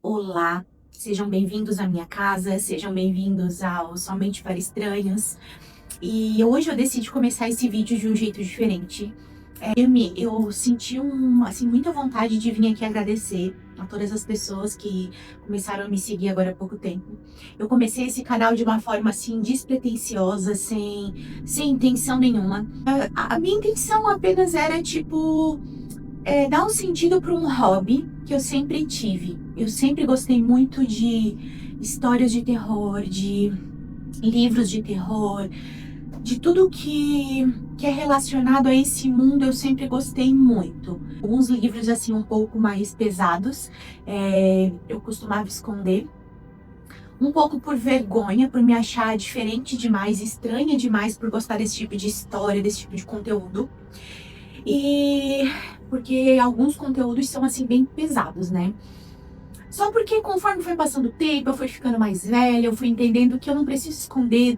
Olá, sejam bem-vindos à minha casa, sejam bem-vindos ao Somente para Estranhos. E hoje eu decidi começar esse vídeo de um jeito diferente. Eu senti muita vontade de vir aqui agradecer a todas as pessoas que começaram a me seguir agora há pouco tempo. Eu comecei esse canal de uma forma assim despretensiosa, sem intenção nenhuma. A minha intenção apenas era dar um sentido para um hobby que eu sempre tive. Eu sempre gostei muito de histórias de terror, de livros de terror, de tudo que é relacionado a esse mundo. Eu sempre gostei muito. Alguns livros assim um pouco mais pesados, eu costumava esconder. Um pouco por vergonha, por me achar diferente demais, estranha demais por gostar desse tipo de história, desse tipo de conteúdo. E porque alguns conteúdos são assim bem pesados, né? Só porque conforme foi passando o tempo, eu fui ficando mais velha, eu fui entendendo que eu não preciso esconder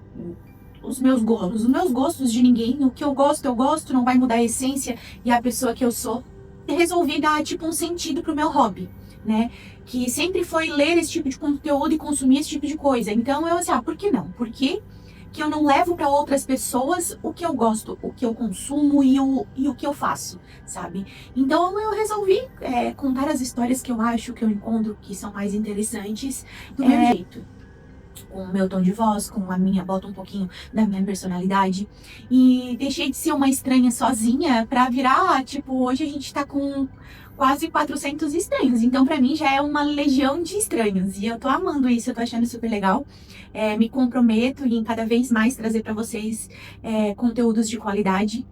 os meus gostos de ninguém. O que eu gosto, não vai mudar a essência e a pessoa que eu sou. E resolvi dar tipo um sentido pro meu hobby, né? Que sempre foi ler esse tipo de conteúdo e consumir esse tipo de coisa. Então eu assim, por que não? Por que eu não levo para outras pessoas o que eu gosto, o que eu consumo e o que eu faço, sabe? Então eu resolvi contar as histórias que eu acho, que eu encontro que são mais interessantes do meu jeito. Com o meu tom de voz, bota um pouquinho da minha personalidade. E deixei de ser uma estranha sozinha pra virar, hoje a gente tá com quase 400 estranhos. Então pra mim já é uma legião de estranhos. E eu tô amando isso, eu tô achando super legal. Me comprometo em cada vez mais trazer pra vocês conteúdos de qualidade.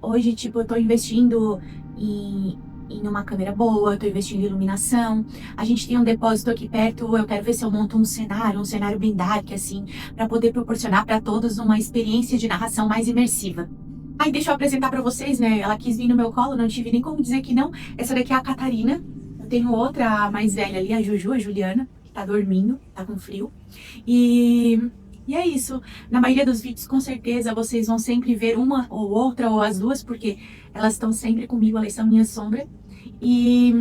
Hoje, eu tô investindo em uma câmera boa, eu tô investindo em iluminação. A gente tem um depósito aqui perto, eu quero ver se eu monto um cenário bem dark, assim, para poder proporcionar para todos uma experiência de narração mais imersiva. Aí, deixa eu apresentar para vocês, né? Ela quis vir no meu colo, não tive nem como dizer que não. Essa daqui é a Catarina. Eu tenho outra, a mais velha ali, a Juju, a Juliana, que tá dormindo, tá com frio. E é isso. Na maioria dos vídeos, com certeza, vocês vão sempre ver uma ou outra, ou as duas, porque elas estão sempre comigo, elas são minha sombra. E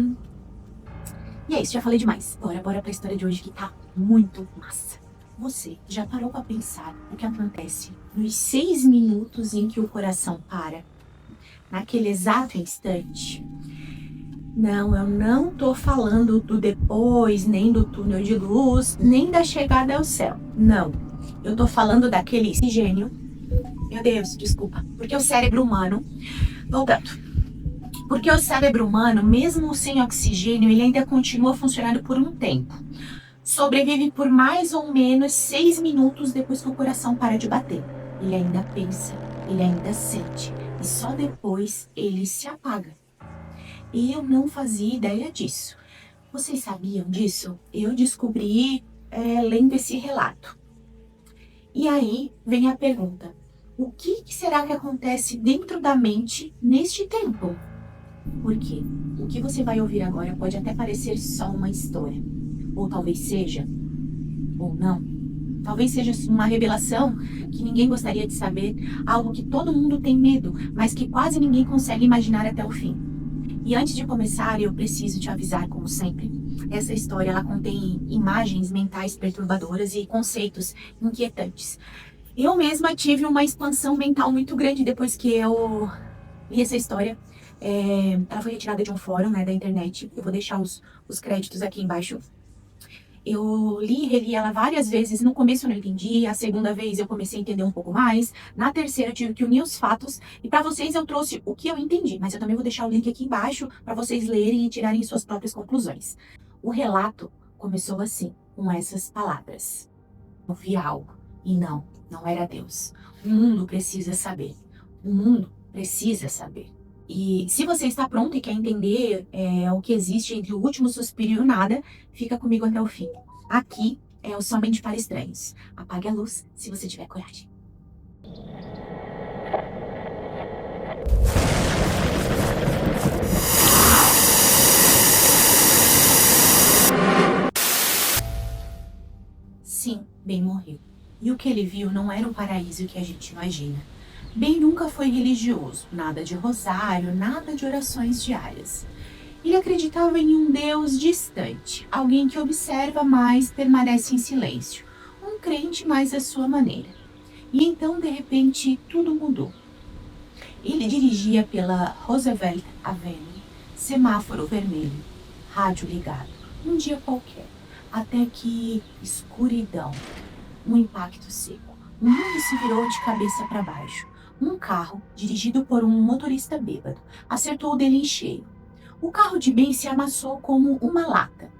é isso, já falei demais. Bora pra história de hoje que tá muito massa. Você já parou pra pensar o que acontece nos 6 minutos em que o coração para? Naquele exato instante? Não, eu não tô falando do depois, nem do túnel de luz, nem da chegada ao céu. Não. Eu tô falando daquele oxigênio. Meu Deus, desculpa. Porque o cérebro humano... Voltando. Porque o cérebro humano, mesmo sem oxigênio, ele ainda continua funcionando por um tempo. Sobrevive por mais ou menos 6 minutos depois que o coração para de bater. Ele ainda pensa, ele ainda sente, e só depois ele se apaga. Eu não fazia ideia disso. Vocês sabiam disso? Eu descobri lendo esse relato. E aí vem a pergunta: o que será que acontece dentro da mente neste tempo? Porque o que você vai ouvir agora pode até parecer só uma história. Ou talvez seja, ou não. Talvez seja uma revelação que ninguém gostaria de saber, algo que todo mundo tem medo, mas que quase ninguém consegue imaginar até o fim. E antes de começar, eu preciso te avisar, como sempre, essa história ela contém imagens mentais perturbadoras e conceitos inquietantes. Eu mesma tive uma expansão mental muito grande depois que eu li essa história. Ela foi retirada de um fórum, né, da internet. Eu vou deixar os créditos aqui embaixo. Eu li e reli ela várias vezes. No começo eu não entendi, a segunda vez eu comecei a entender um pouco mais. Na terceira eu tive que unir os fatos. E para vocês eu trouxe o que eu entendi. Mas eu também vou deixar o link aqui embaixo para vocês lerem e tirarem suas próprias conclusões. O relato começou assim, com essas palavras: eu vi algo. E não era Deus. O mundo precisa saber. O mundo precisa saber. E se você está pronto e quer entender o que existe entre o último suspiro e o nada, fica comigo até o fim. Aqui é o Somente para Estranhos. Apague a luz se você tiver coragem. Sim, Ben morreu. E o que ele viu não era o paraíso que a gente imagina. Ben nunca foi religioso, nada de rosário, nada de orações diárias. Ele acreditava em um Deus distante, alguém que observa, mas permanece em silêncio, um crente mais à sua maneira. E então, de repente, tudo mudou. Ele dirigia pela Roosevelt Avenue, semáforo vermelho, rádio ligado, um dia qualquer, até que escuridão, um impacto seco. O mundo se virou de cabeça para baixo. Um carro, dirigido por um motorista bêbado, acertou dele em cheio. O carro de Ben se amassou como uma lata.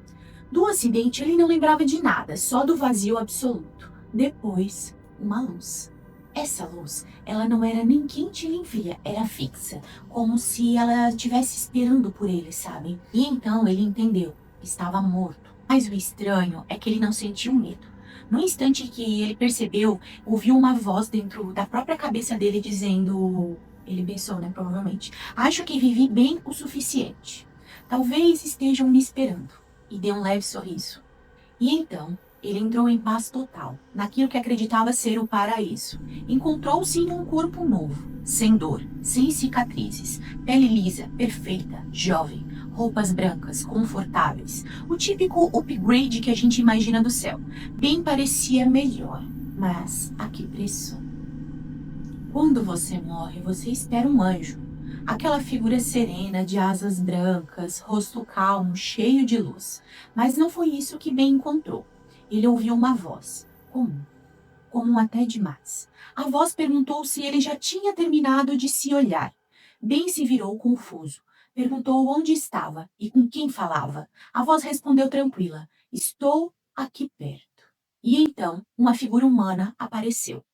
Do acidente ele não lembrava de nada, só do vazio absoluto. Depois, uma luz. Essa luz, ela não era nem quente nem fria, era fixa, como se ela estivesse esperando por ele, sabe? E então ele entendeu, estava morto. Mas o estranho é que ele não sentiu medo. No instante que ele percebeu, ouviu uma voz dentro da própria cabeça dele dizendo... Ele pensou, né, provavelmente. Acho que vivi bem o suficiente. Talvez estejam me esperando. E deu um leve sorriso. E então, ele entrou em paz total, naquilo que acreditava ser o paraíso. Encontrou-se em um corpo novo, sem dor, sem cicatrizes, pele lisa, perfeita, jovem, roupas brancas, confortáveis. O típico upgrade que a gente imagina do céu. Bem parecia melhor, mas a que preço? Quando você morre, você espera um anjo. Aquela figura serena, de asas brancas, rosto calmo, cheio de luz. Mas não foi isso que Ben encontrou. Ele ouviu uma voz, comum até demais. A voz perguntou se ele já tinha terminado de se olhar. Ben se virou confuso. Perguntou onde estava e com quem falava. A voz respondeu tranquila, estou aqui perto. E então, uma figura humana apareceu.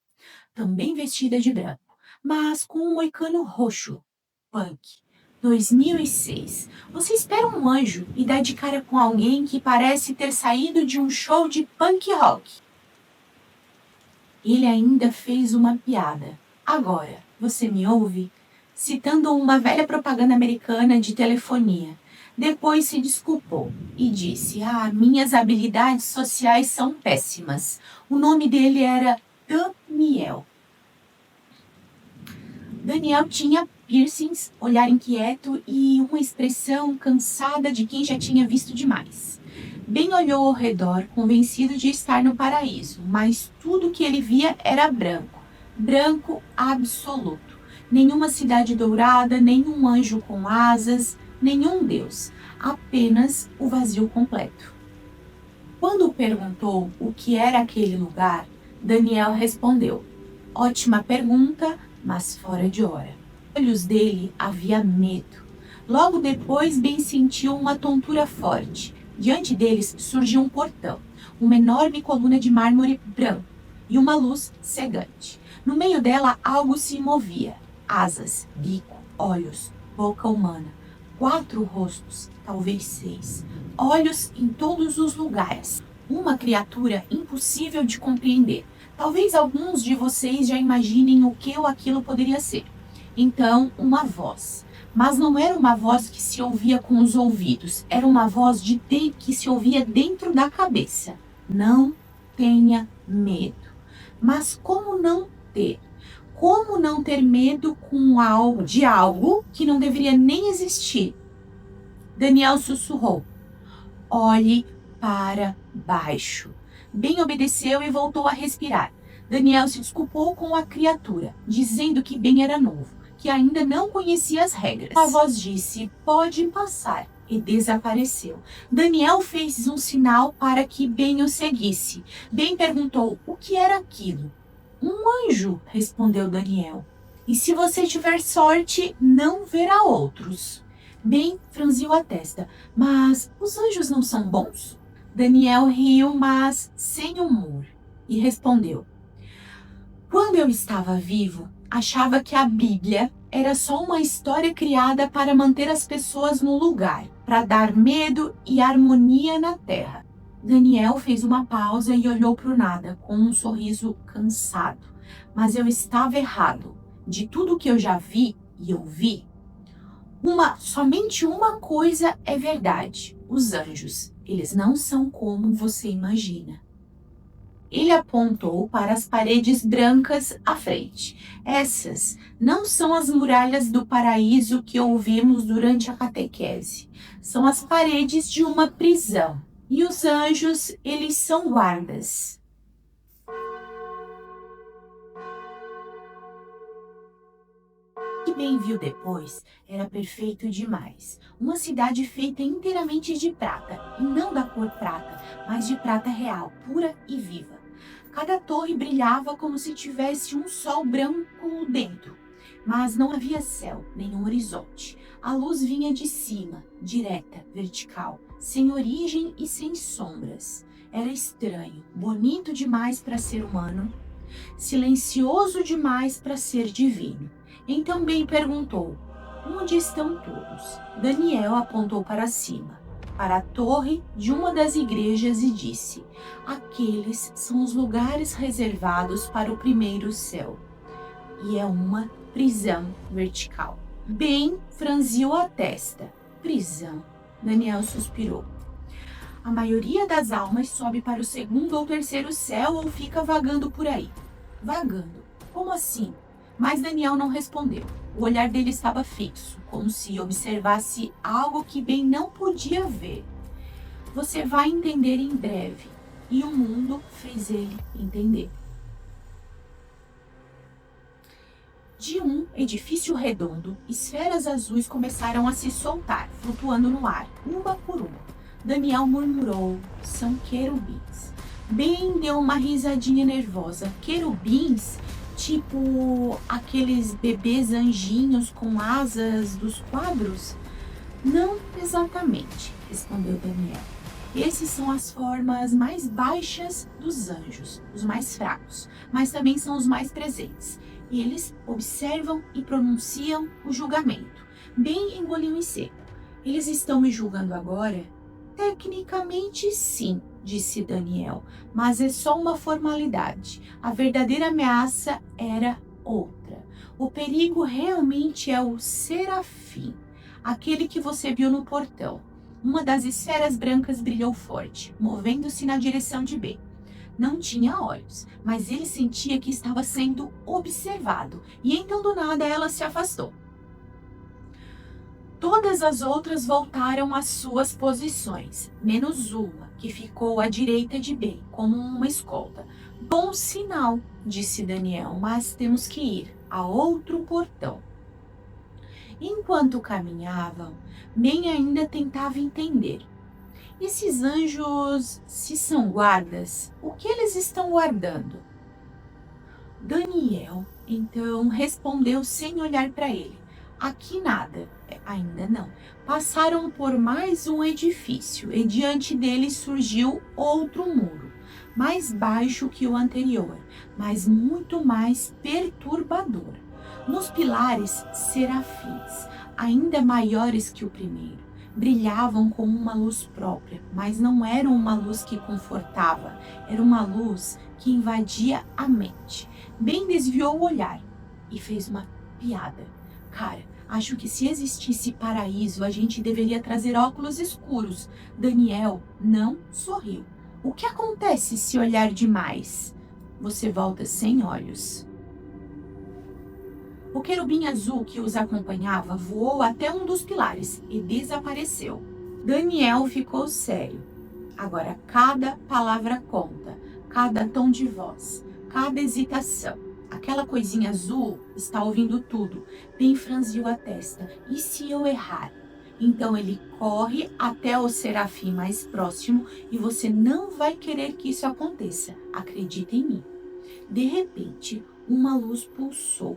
Também vestida de branco, mas com um moicano roxo. Punk. 2006. Você espera um anjo e dá de cara com alguém que parece ter saído de um show de punk rock. Ele ainda fez uma piada. Agora, você me ouve? Citando uma velha propaganda americana de telefonia. Depois se desculpou e disse, minhas habilidades sociais são péssimas. O nome dele era Daniel. Daniel tinha piercings, olhar inquieto e uma expressão cansada de quem já tinha visto demais. Ben olhou ao redor, convencido de estar no paraíso, mas tudo que ele via era branco. Branco absoluto. Nenhuma cidade dourada, nenhum anjo com asas, nenhum Deus. Apenas o vazio completo. Quando perguntou o que era aquele lugar, Daniel respondeu, ótima pergunta, mas fora de hora. Nos olhos dele havia medo. Logo depois, Ben sentiu uma tontura forte. Diante deles surgiu um portão, uma enorme coluna de mármore branco e uma luz cegante. No meio dela, algo se movia. Asas, bico, olhos, boca humana. 4 rostos, talvez 6. Olhos em todos os lugares. Uma criatura impossível de compreender. Talvez alguns de vocês já imaginem o que ou aquilo poderia ser. Então, uma voz. Mas não era uma voz que se ouvia com os ouvidos. Era uma voz que se ouvia dentro da cabeça. Não tenha medo. Mas como não ter? Como não ter medo de algo que não deveria nem existir? Daniel sussurrou. Olhe para baixo. Ben obedeceu e voltou a respirar. Daniel se desculpou com a criatura, dizendo que Ben era novo, que ainda não conhecia as regras. A voz disse, pode passar, e desapareceu. Daniel fez um sinal para que Ben o seguisse. Ben perguntou, o que era aquilo? Um anjo, respondeu Daniel. E se você tiver sorte, não verá outros. Ben franziu a testa. Mas os anjos não são bons? Daniel riu, mas sem humor, e respondeu. Quando eu estava vivo, achava que a Bíblia era só uma história criada para manter as pessoas no lugar, para dar medo e harmonia na terra. Daniel fez uma pausa e olhou para o nada, com um sorriso cansado. Mas eu estava errado. De tudo que eu já vi e ouvi, somente uma coisa é verdade. Os anjos, eles não são como você imagina. Ele apontou para as paredes brancas à frente. Essas não são as muralhas do paraíso que ouvimos durante a catequese. São as paredes de uma prisão. E os anjos, eles são guardas. O que bem viu depois era perfeito demais. Uma cidade feita inteiramente de prata, e não da cor prata, mas de prata real, pura e viva. Cada torre brilhava como se tivesse um sol branco dentro, mas não havia céu, nenhum horizonte. A luz vinha de cima, direta, vertical, sem origem e sem sombras. Era estranho, bonito demais para ser humano, silencioso demais para ser divino. Então Ben perguntou: onde estão todos? Daniel apontou para cima, para a torre de uma das igrejas e disse: aqueles são os lugares reservados para o primeiro céu. E é uma prisão vertical. Ben franziu a testa. Prisão. Daniel suspirou. A maioria das almas sobe para o segundo ou terceiro céu ou fica vagando por aí. Vagando? Como assim? Mas Daniel não respondeu. O olhar dele estava fixo, como se observasse algo que Ben não podia ver. Você vai entender em breve. E o mundo fez ele entender. De um edifício redondo, esferas azuis começaram a se soltar, flutuando no ar, uma por uma. Daniel murmurou: são querubins. Ben deu uma risadinha nervosa. Querubins? Tipo aqueles bebês anjinhos com asas dos quadros? Não exatamente, respondeu Daniel. Esses são as formas mais baixas dos anjos, os mais fracos, mas também são os mais presentes. Eles observam e pronunciam o julgamento. Ben engoliu em seco. Eles estão me julgando agora? Tecnicamente, sim, disse Daniel, mas é só uma formalidade. A verdadeira ameaça era outra. O perigo realmente é o serafim, aquele que você viu no portão. Uma das esferas brancas brilhou forte, movendo-se na direção de Ben. Não tinha olhos, mas ele sentia que estava sendo observado, e então do nada ela se afastou. Todas as outras voltaram às suas posições, menos uma, que ficou à direita de Ben, como uma escolta. Bom sinal, disse Daniel, mas temos que ir a outro portão. Enquanto caminhavam, Ben ainda tentava entender. Esses anjos, se são guardas, o que eles estão guardando? Daniel, então, respondeu sem olhar para ele. Aqui nada, ainda não. Passaram por mais um edifício e diante dele surgiu outro muro, mais baixo que o anterior, mas muito mais perturbador. Nos pilares, serafins, ainda maiores que o primeiro, brilhavam com uma luz própria, mas não era uma luz que confortava, era uma luz que invadia a mente. Ben desviou o olhar e fez uma piada. Cara, acho que se existisse paraíso, a gente deveria trazer óculos escuros. Daniel não sorriu. O que acontece se olhar demais? Você volta sem olhos. O querubim azul que os acompanhava voou até um dos pilares e desapareceu. Daniel ficou sério. Agora cada palavra conta, cada tom de voz, cada hesitação. Aquela coisinha azul está ouvindo tudo. Ben franziu a testa. E se eu errar? Então ele corre até o serafim mais próximo e você não vai querer que isso aconteça. Acredita em mim. De repente, uma luz pulsou.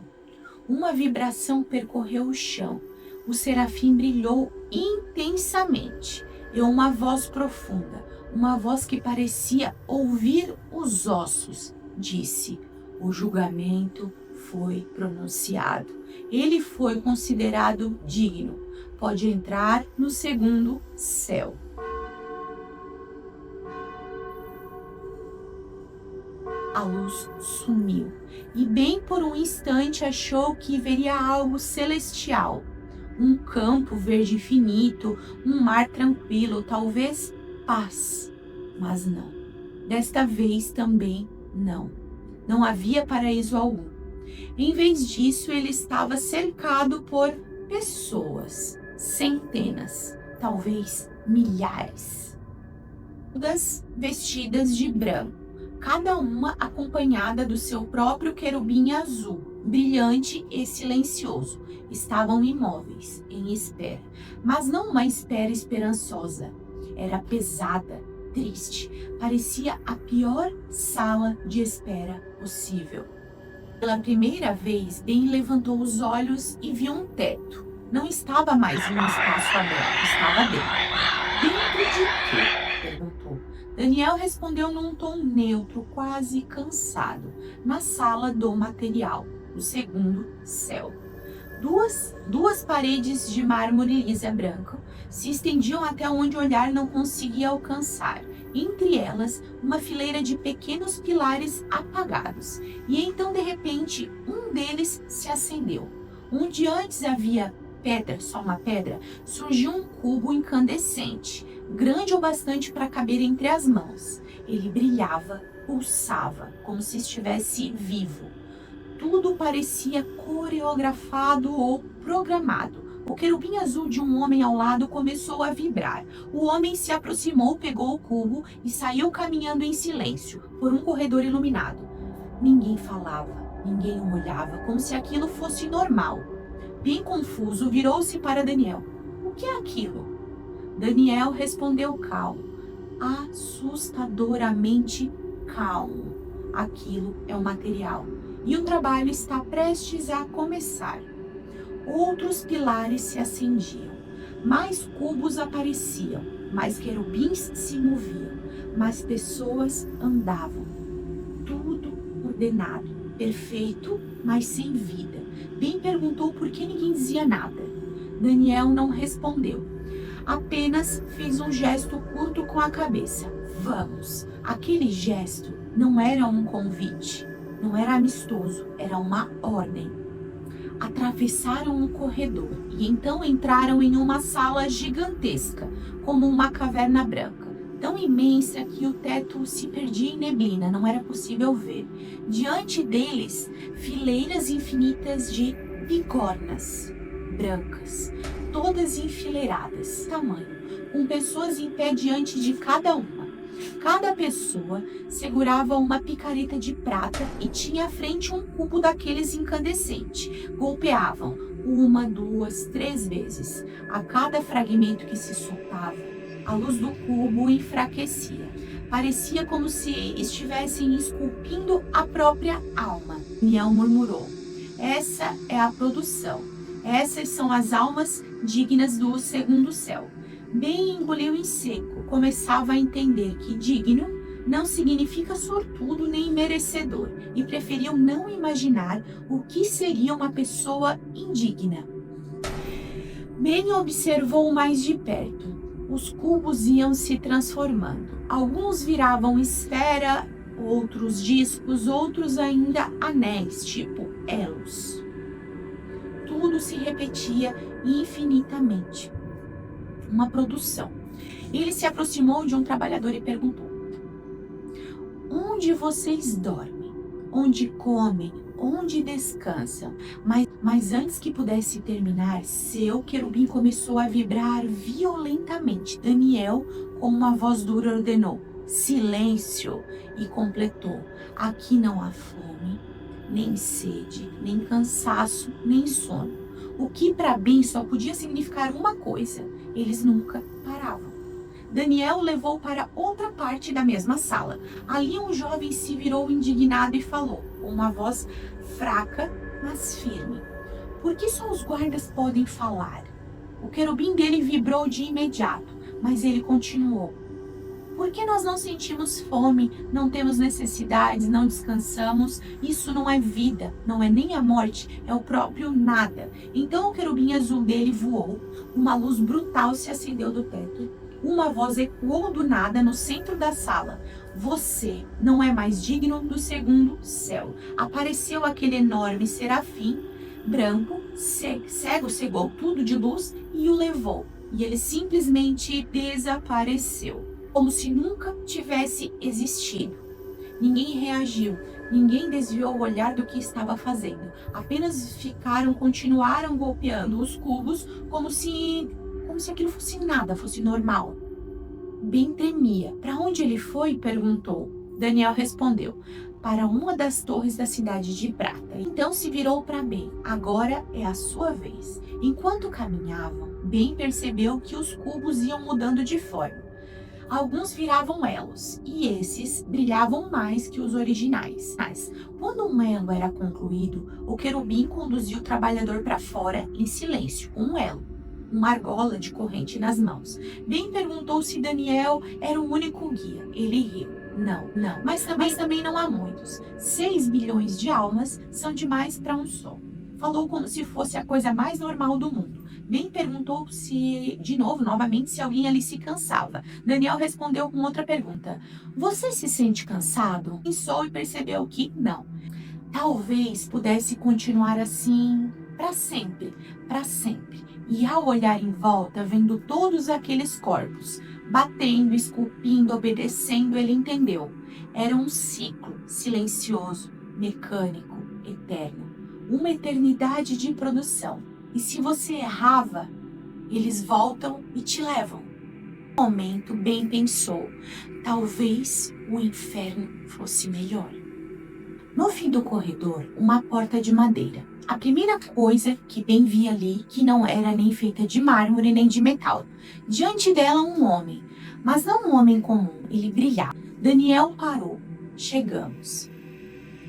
Uma vibração percorreu o chão. O serafim brilhou intensamente. E uma voz profunda, uma voz que parecia ouvir os ossos, disse: o julgamento foi pronunciado. Ele foi considerado digno. Pode entrar no segundo céu. A luz sumiu e bem por um instante achou que veria algo celestial. Um campo verde infinito, um mar tranquilo, talvez paz. Mas não. Desta vez também não. Não havia paraíso algum. Em vez disso, ele estava cercado por pessoas, centenas, talvez milhares, todas vestidas de branco, cada uma acompanhada do seu próprio querubim azul, brilhante e silencioso. Estavam imóveis, em espera, mas não uma espera esperançosa. Era pesada, triste, parecia a pior sala de espera possível. Pela primeira vez, Ben levantou os olhos e viu um teto. Não estava mais em um espaço aberto, estava dentro. Dentro de quê? Perguntou. Daniel respondeu num tom neutro, quase cansado. Na sala do material, o segundo céu. Duas paredes de mármore lisa branco se estendiam até onde o olhar não conseguia alcançar. Entre elas, uma fileira de pequenos pilares apagados. E então, de repente, um deles se acendeu. Onde antes havia pedra, só uma pedra, surgiu um cubo incandescente, grande o bastante para caber entre as mãos. Ele brilhava, pulsava, como se estivesse vivo. Tudo parecia coreografado ou programado. O querubim azul de um homem ao lado começou a vibrar. O homem se aproximou, pegou o cubo e saiu caminhando em silêncio por um corredor iluminado. Ninguém falava, ninguém o olhava, como se aquilo fosse normal. Bem confuso, virou-se para Daniel. O que é aquilo? Daniel respondeu calmo, assustadoramente calmo. Aquilo é o material. E o trabalho está prestes a começar. Outros pilares se acendiam, mais cubos apareciam, mais querubins se moviam, mais pessoas andavam. Tudo ordenado, perfeito, mas sem vida. Ben perguntou por que ninguém dizia nada. Daniel não respondeu. Apenas fez um gesto curto com a cabeça. Vamos. Aquele gesto não era um convite. Não era amistoso, era uma ordem. Atravessaram um corredor e então entraram em uma sala gigantesca, como uma caverna branca, tão imensa que o teto se perdia em neblina, não era possível ver. Diante deles, fileiras infinitas de bigornas brancas, todas enfileiradas, tamanho, com pessoas em pé diante de cada uma. Cada pessoa segurava uma picareta de prata e tinha à frente um cubo daqueles incandescente. Golpeavam 1, 2, 3 vezes. A cada fragmento que se soltava, a luz do cubo enfraquecia. Parecia como se estivessem esculpindo a própria alma. Daniel murmurou. Essa é a produção. Essas são as almas dignas do segundo céu. Ben engoliu em seco, começava a entender que digno não significa sortudo nem merecedor, e preferiu não imaginar o que seria uma pessoa indigna. Ben observou mais de perto. Os cubos iam se transformando. Alguns viravam esfera, outros discos, outros ainda anéis, tipo elos. Tudo se repetia infinitamente. Uma produção. Ele se aproximou de um trabalhador e perguntou: onde vocês dormem? Onde comem? Onde descansam? Mas antes que pudesse terminar, seu querubim começou a vibrar violentamente. Daniel, com uma voz dura, ordenou: silêncio! E completou: aqui não há fome, nem sede, nem cansaço, nem sono. O que para Ben só podia significar uma coisa: eles nunca paravam. Daniel o levou para outra parte da mesma sala. Ali um jovem se virou indignado e falou, com uma voz fraca, mas firme: por que só os guardas podem falar? O querubim dele vibrou de imediato, mas ele continuou: por que nós não sentimos fome, não temos necessidades, não descansamos? Isso não é vida, não é nem a morte, é o próprio nada. Então o querubim azul dele voou, uma luz brutal se acendeu do teto, uma voz ecoou do nada no centro da sala: você não é mais digno do segundo céu. Apareceu aquele enorme serafim branco, cegou tudo de luz e o levou. E ele simplesmente desapareceu. como se nunca tivesse existido. Ninguém reagiu, ninguém desviou o olhar do que estava fazendo. Apenas continuaram golpeando os cubos como se aquilo fosse nada, fosse normal. Ben tremia. Para onde ele foi? Perguntou. Daniel respondeu. Para uma das torres da cidade de prata. Então se virou para Ben. Agora é a sua vez. Enquanto caminhavam, Ben percebeu que os cubos iam mudando de forma. Alguns viravam elos, e esses brilhavam mais que os originais. Mas, quando um elo era concluído, o querubim conduziu o trabalhador para fora em silêncio, com um elo, uma argola de corrente nas mãos. Ben perguntou se Daniel era o único guia. Ele riu. Não, mas também não há muitos. 6 bilhões de almas são demais para um só. Falou como se fosse a coisa mais normal do mundo. Ben perguntou novamente, se alguém ali se cansava. Daniel respondeu com outra pergunta. Você se sente cansado? Pensou e percebeu que não. Talvez pudesse continuar assim para sempre, para sempre. E ao olhar em volta, vendo todos aqueles corpos, batendo, esculpindo, obedecendo, ele entendeu. Era um ciclo silencioso, mecânico, eterno. Uma eternidade de produção. E se você errava, eles voltam e te levam. No momento, Ben pensou, talvez o inferno fosse melhor. No fim do corredor, uma porta de madeira. A primeira coisa que Ben via ali, que não era nem feita de mármore nem de metal. Diante dela, um homem, mas não um homem comum, ele brilhava. Daniel parou. Chegamos.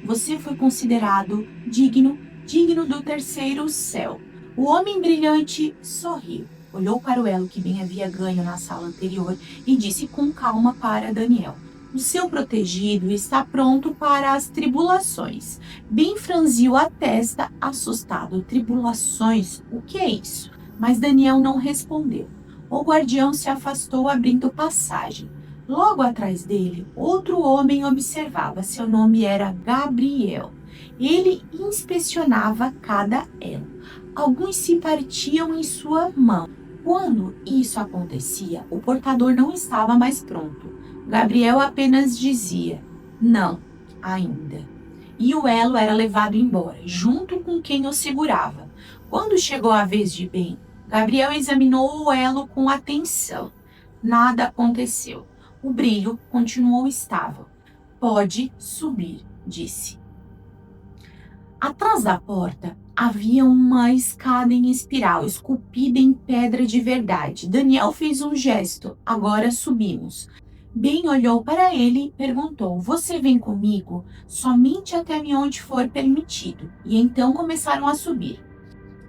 Você foi considerado digno do terceiro céu. O homem brilhante sorriu, olhou para o elo que Ben havia ganho na sala anterior e disse com calma para Daniel. O seu protegido está pronto para as tribulações. Ben franziu a testa, assustado. Tribulações? O que é isso? Mas Daniel não respondeu. O guardião se afastou, abrindo passagem. Logo atrás dele, outro homem observava. Seu nome era Gabriel. Ele inspecionava cada elo. Alguns se partiam em sua mão. Quando isso acontecia, o portador não estava mais pronto. Gabriel apenas dizia, não, ainda. E o elo era levado embora, junto com quem o segurava. Quando chegou a vez de Ben, Gabriel examinou o elo com atenção. Nada aconteceu. O brilho continuou estável. Pode subir, disse. Atrás da porta havia uma escada em espiral, esculpida em pedra de verdade. Daniel fez um gesto. Agora subimos. Ben olhou para ele e perguntou, você vem comigo? Somente até onde for permitido. E então começaram a subir.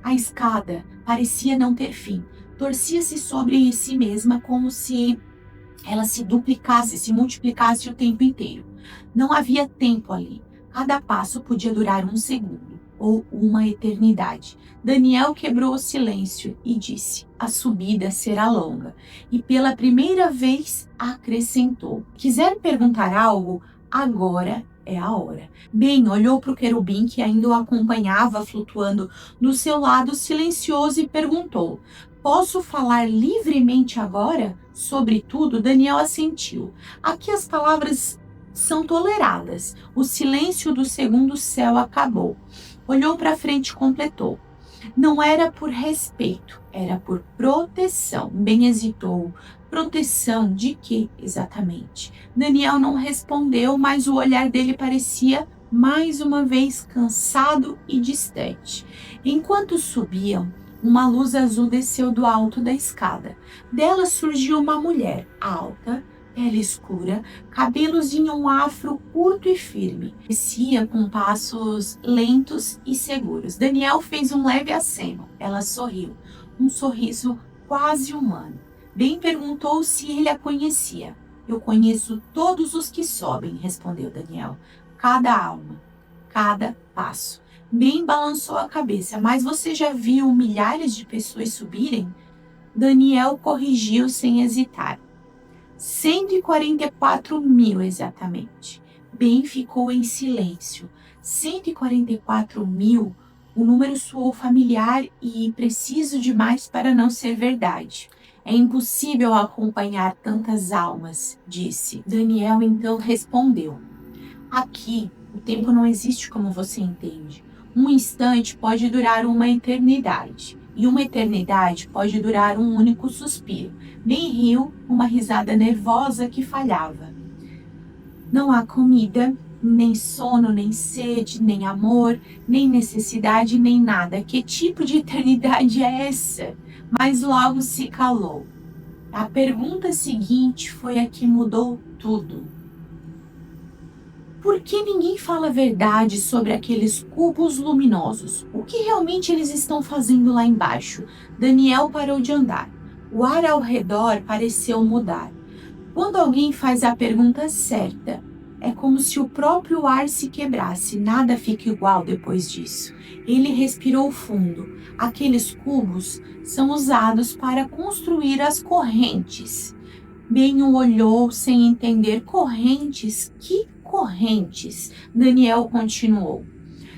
A escada parecia não ter fim. Torcia-se sobre si mesma como se ela se duplicasse, se multiplicasse o tempo inteiro. Não havia tempo ali. Cada passo podia durar 1 segundo ou uma eternidade. Daniel quebrou o silêncio e disse, a subida será longa. E pela primeira vez acrescentou, quiser perguntar algo, agora é a hora. Ben olhou para o querubim que ainda o acompanhava flutuando do seu lado silencioso e perguntou, posso falar livremente agora? Sobretudo, Daniel assentiu. Aqui as palavras são toleradas. O silêncio do segundo céu acabou. Olhou para frente e completou. Não era por respeito, era por proteção. Ben hesitou. Proteção de quê exatamente? Daniel não respondeu, mas o olhar dele parecia mais uma vez cansado e distante. Enquanto subiam, uma luz azul desceu do alto da escada. Dela surgiu uma mulher alta, pele escura, cabelos em um afro curto e firme. Descia com passos lentos e seguros. Daniel fez um leve aceno. Ela sorriu, um sorriso quase humano. Ben perguntou se ele a conhecia. Eu conheço todos os que sobem, respondeu Daniel. Cada alma, cada passo. Ben balançou a cabeça. Mas você já viu milhares de pessoas subirem? Daniel corrigiu sem hesitar. 144 mil exatamente. Ben ficou em silêncio. 144 mil? O número soou familiar e preciso demais para não ser verdade. É impossível acompanhar tantas almas, disse. Daniel então respondeu: aqui, o tempo não existe como você entende. Um instante pode durar uma eternidade, e uma eternidade pode durar um único suspiro. Bem riu, uma risada nervosa que falhava. Não há comida, nem sono, nem sede, nem amor, nem necessidade, nem nada. Que tipo de eternidade é essa? Mas logo se calou. A pergunta seguinte foi a que mudou tudo. Por que ninguém fala a verdade sobre aqueles cubos luminosos? O que realmente eles estão fazendo lá embaixo? Daniel parou de andar. O ar ao redor pareceu mudar. Quando alguém faz a pergunta certa, é como se o próprio ar se quebrasse. Nada fica igual depois disso. Ele respirou fundo. Aqueles cubos são usados para construir as correntes. Ben olhou sem entender. Correntes? Que correntes? Daniel continuou.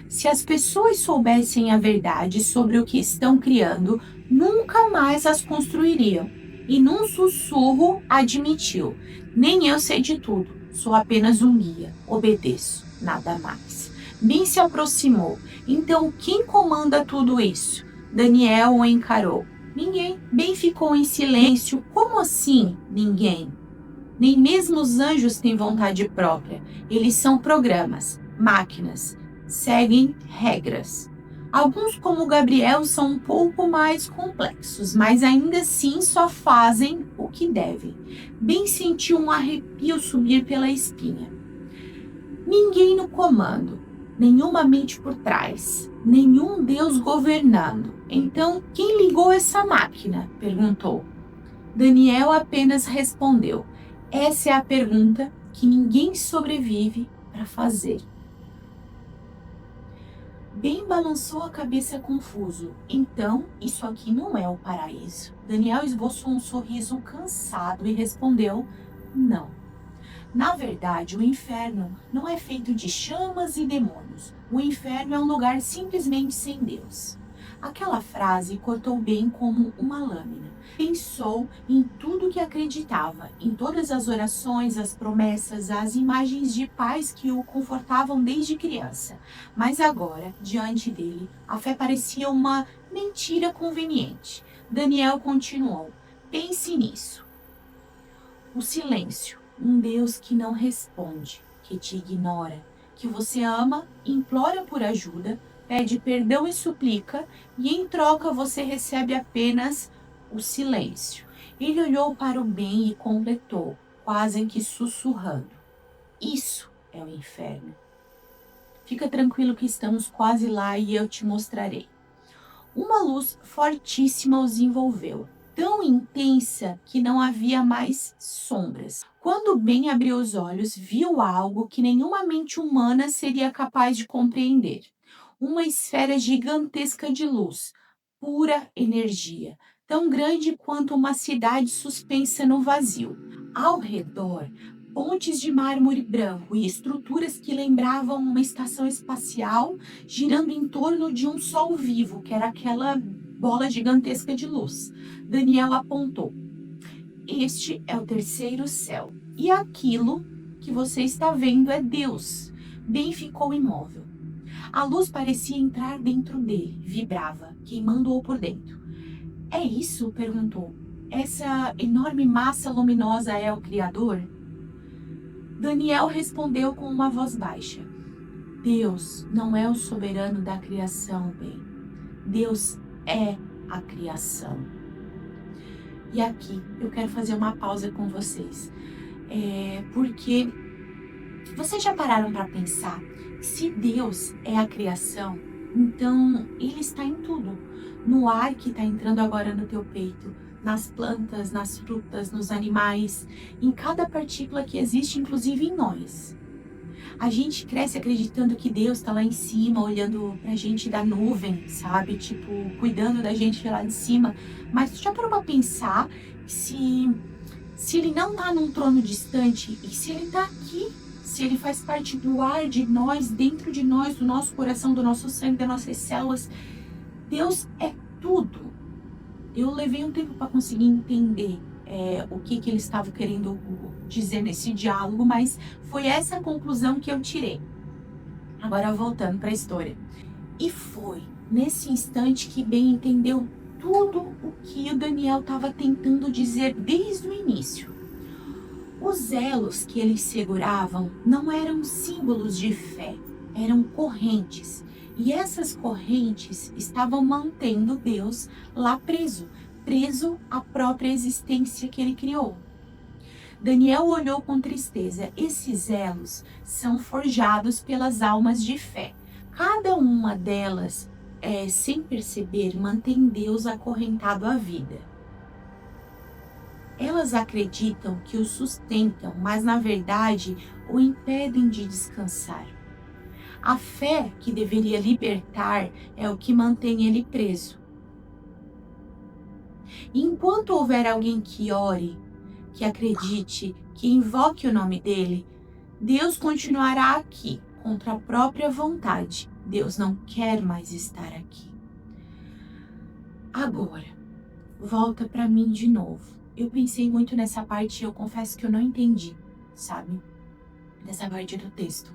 Se as pessoas soubessem a verdade sobre o que estão criando, nunca mais as construiriam. E num sussurro admitiu: nem eu sei de tudo, sou apenas um guia, obedeço, nada mais. Ben se aproximou. Então quem comanda tudo isso? Daniel o encarou. Ninguém. Ben ficou em silêncio. Como assim ninguém? Nem mesmo os anjos têm vontade própria. Eles são programas, máquinas, seguem regras. Alguns, como Gabriel, são um pouco mais complexos, mas ainda assim só fazem o que devem. Ben sentiu um arrepio subir pela espinha. Ninguém no comando, nenhuma mente por trás, nenhum Deus governando. Então, quem ligou essa máquina? Perguntou. Daniel apenas respondeu: essa é a pergunta que ninguém sobrevive para fazer. Ben balançou a cabeça confuso. Então, isso aqui não é o paraíso. Daniel esboçou um sorriso cansado e respondeu: não. Na verdade, o inferno não é feito de chamas e demônios. O inferno é um lugar simplesmente sem Deus. Aquela frase cortou Ben como uma lâmina. Pensou em tudo que acreditava, em todas as orações, as promessas, as imagens de pais que o confortavam desde criança. Mas agora, diante dele, a fé parecia uma mentira conveniente. Daniel continuou: pense nisso. O silêncio, um Deus que não responde, que te ignora, que você ama, implora por ajuda, pede perdão e suplica, e em troca você recebe apenas o silêncio. Ele olhou para o Ben e completou, quase que sussurrando: isso é o inferno. Fica tranquilo que estamos quase lá e eu te mostrarei. Uma luz fortíssima os envolveu, tão intensa que não havia mais sombras. Quando Ben abriu os olhos, viu algo que nenhuma mente humana seria capaz de compreender. Uma esfera gigantesca de luz, pura energia, tão grande quanto uma cidade suspensa no vazio. Ao redor, pontes de mármore branco e estruturas que lembravam uma estação espacial girando em torno de um sol vivo, que era aquela bola gigantesca de luz. Daniel apontou: este é o terceiro céu, e aquilo que você está vendo é Deus. Ben ficou imóvel. A luz parecia entrar dentro dele, vibrava, queimando-o por dentro. É isso? Perguntou. Essa enorme massa luminosa é o Criador? Daniel respondeu com uma voz baixa: Deus não é o soberano da criação, Ben. Deus é a criação. E aqui eu quero fazer uma pausa com vocês. Porque vocês já pararam para pensar que se Deus é a criação, então Ele está em tudo. No ar que está entrando agora no teu peito, nas plantas, nas frutas, nos animais, em cada partícula que existe, inclusive em nós. A gente cresce acreditando que Deus está lá em cima, olhando pra gente da nuvem, sabe? Tipo, cuidando da gente lá de cima. Mas tu já parou pra pensar se Ele não tá num trono distante e se Ele tá aqui? Se Ele faz parte do ar de nós, dentro de nós, do nosso coração, do nosso sangue, das nossas células? Deus é tudo. Eu levei um tempo para conseguir entender o que ele estava querendo dizer nesse diálogo, mas foi essa a conclusão que eu tirei. Agora voltando para a história. E foi nesse instante que Ben entendeu tudo o que o Daniel estava tentando dizer desde o início. Os elos que eles seguravam não eram símbolos de fé, eram correntes. E essas correntes estavam mantendo Deus lá preso à própria existência que ele criou. Daniel olhou com tristeza. Esses elos são forjados pelas almas de fé. Cada uma delas, sem perceber, mantém Deus acorrentado à vida. Elas acreditam que o sustentam, mas na verdade o impedem de descansar. A fé que deveria libertar é o que mantém ele preso. E enquanto houver alguém que ore, que acredite, que invoque o nome dele, Deus continuará aqui, contra a própria vontade. Deus não quer mais estar aqui. Agora, volta para mim de novo. Eu pensei muito nessa parte e eu confesso que eu não entendi, sabe? Dessa parte do texto.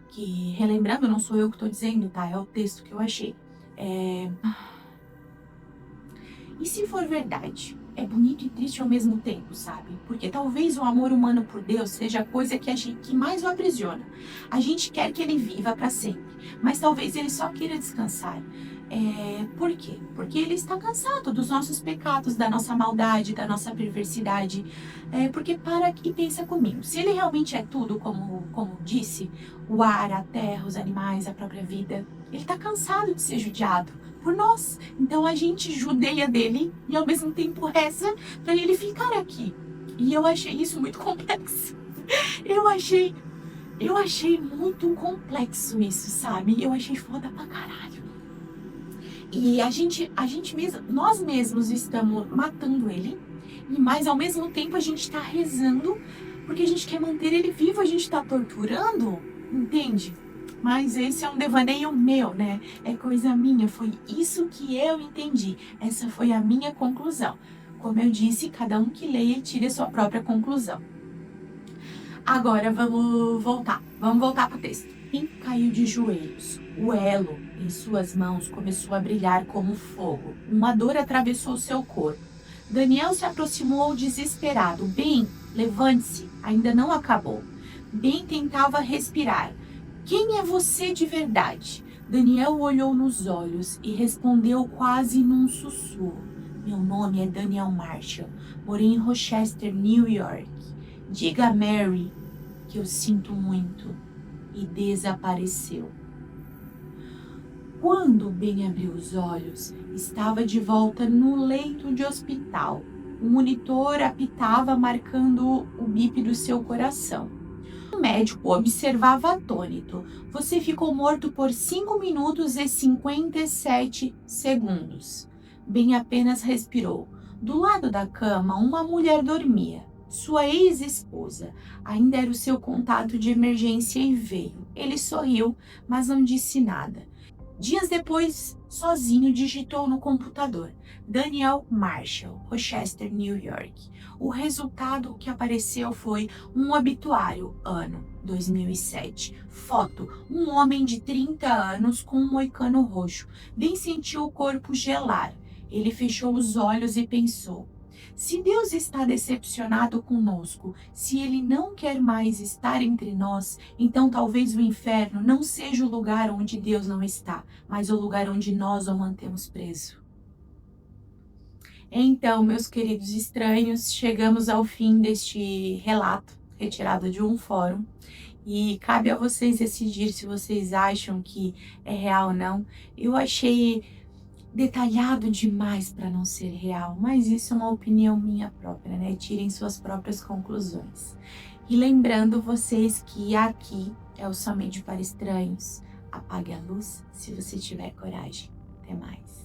Que, relembrando, não sou eu que estou dizendo, tá? É o texto que eu achei. E se for verdade? É bonito e triste ao mesmo tempo, sabe? Porque talvez o amor humano por Deus seja a coisa que mais o aprisiona. A gente quer que ele viva para sempre, mas talvez ele só queira descansar. Por quê? Porque ele está cansado dos nossos pecados, da nossa maldade, da nossa perversidade. Porque para e pensa comigo, se ele realmente é tudo, como disse, o ar, a terra, os animais, a própria vida, ele está cansado de ser judiado por nós. Então a gente judeia dele e ao mesmo tempo reza para ele ficar aqui. E eu achei isso muito complexo. Eu achei muito complexo isso, sabe? Eu achei foda pra caralho. E nós mesmos estamos matando ele, mas ao mesmo tempo a gente tá rezando porque a gente quer manter ele vivo, a gente tá torturando, entende? Mas esse é um devaneio meu, né? É coisa minha, foi isso que eu entendi. Essa foi a minha conclusão. Como eu disse, cada um que leia e tire a sua própria conclusão. Agora vamos voltar para o texto. Quem caiu de joelhos? O elo em suas mãos começou a brilhar como fogo. Uma dor atravessou seu corpo. Daniel se aproximou desesperado. Ben, levante-se, ainda não acabou. Ben tentava respirar. Quem é você de verdade? Daniel olhou nos olhos e respondeu quase num sussurro. Meu nome é Daniel Marshall. Morei em Rochester, New York. Diga a Mary que eu sinto muito. E desapareceu. Quando Ben abriu os olhos, estava de volta no leito de hospital. O monitor apitava, marcando o bip do seu coração. O médico observava atônito. Você ficou morto por 5 minutos e 57 segundos. Ben apenas respirou. Do lado da cama, uma mulher dormia. Sua ex-esposa. Ainda era o seu contato de emergência e veio. Ele sorriu, mas não disse nada. Dias depois, sozinho, digitou no computador. Daniel Marshall, Rochester, New York. O resultado que apareceu foi um obituário, ano 2007. Foto, um homem de 30 anos com um moicano roxo. Ben sentiu o corpo gelar. Ele fechou os olhos e pensou. Se Deus está decepcionado conosco, se Ele não quer mais estar entre nós, então talvez o inferno não seja o lugar onde Deus não está, mas o lugar onde nós o mantemos preso. Então, meus queridos estranhos, chegamos ao fim deste relato, retirado de um fórum. E cabe a vocês decidir se vocês acham que é real ou não. Eu achei detalhado demais para não ser real, mas isso é uma opinião minha própria, né? Tirem suas próprias conclusões. E lembrando vocês que aqui é o Somente para Estranhos. Apague a luz se você tiver coragem. Até mais.